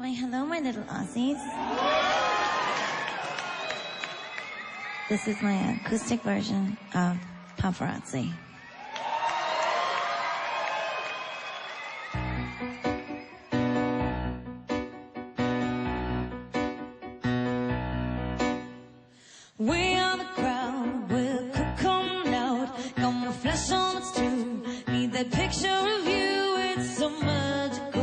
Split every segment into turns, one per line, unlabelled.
Why, hello, my little Aussies. This is my acoustic version of Paparazzi. We are the crowd, we're coming out. Got my flesh on its too. Need that picture of you, it's so magical.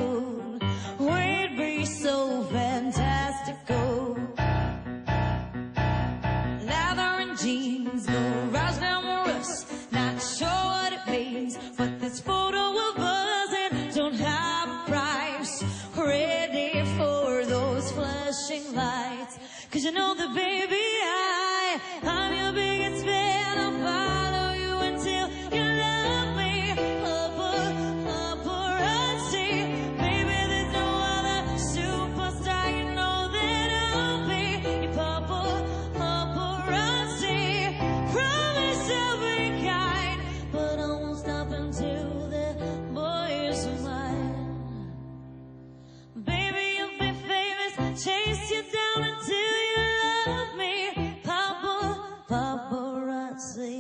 We'd be so fantastical. Leather and jeans, go rise down with us. Not sure what it means, but this photo of us, it don't have a price. Ready for those flashing lights. 'Cause you know that, baby, I'm your biggest fan. I'll follow you until you love me. Paparazzi, baby, there's no other superstar. You know that I'll be your paparazzi. Promise I'll be kind, but I won't stop until the boy is mine. Baby, you'll be famous, chase you down until you love me. Paparazzi.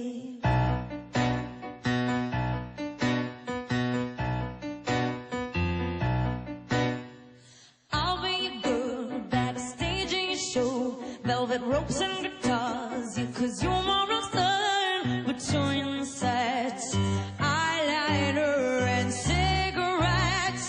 I'll be your girl backstage in your show. Velvet ropes and guitars, yeah, 'cause you're more of sun between the sets. Eyeliner and cigarettes.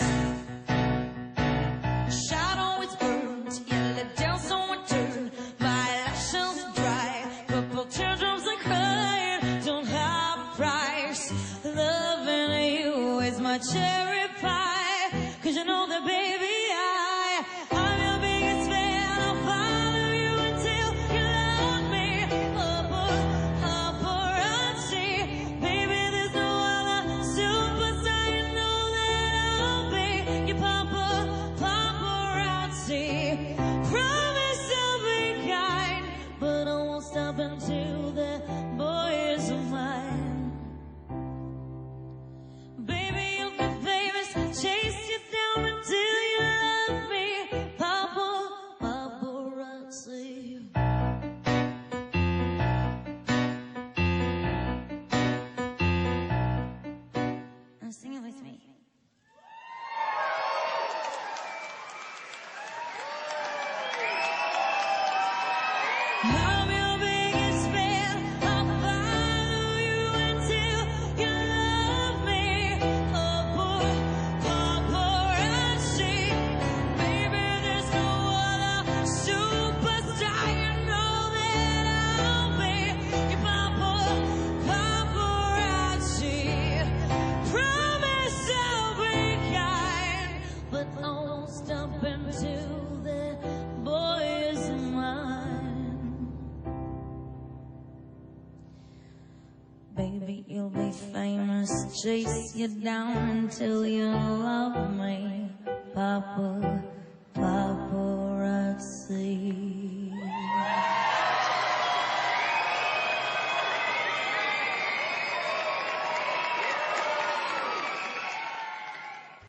Shadow is burnt, yeah, let down someone turn. My lashes dry, purple teardrops are crying, don't have a price. Loving you is my cherry pie. 'Cause you know that, baby, I'm your biggest fan. I'll follow you until you love me. Paparazzi, baby, there's no other superstar. You know that I'll be your paparazzi. Promise I'll be kind, but I won't stop until the boy is mine. Baby, you'll be famous, chase you down until you love me. Paparazzi. Now sing it with me. I'm your biggest fan. I'll follow you until you love me. Paparazzi, baby, there's no other superstar. You know that I'll be your paparazzi. Promise I'll be kind, but I won't stop until the boy is mine. Baby, you'll be famous, chase you down until you love me, Papa.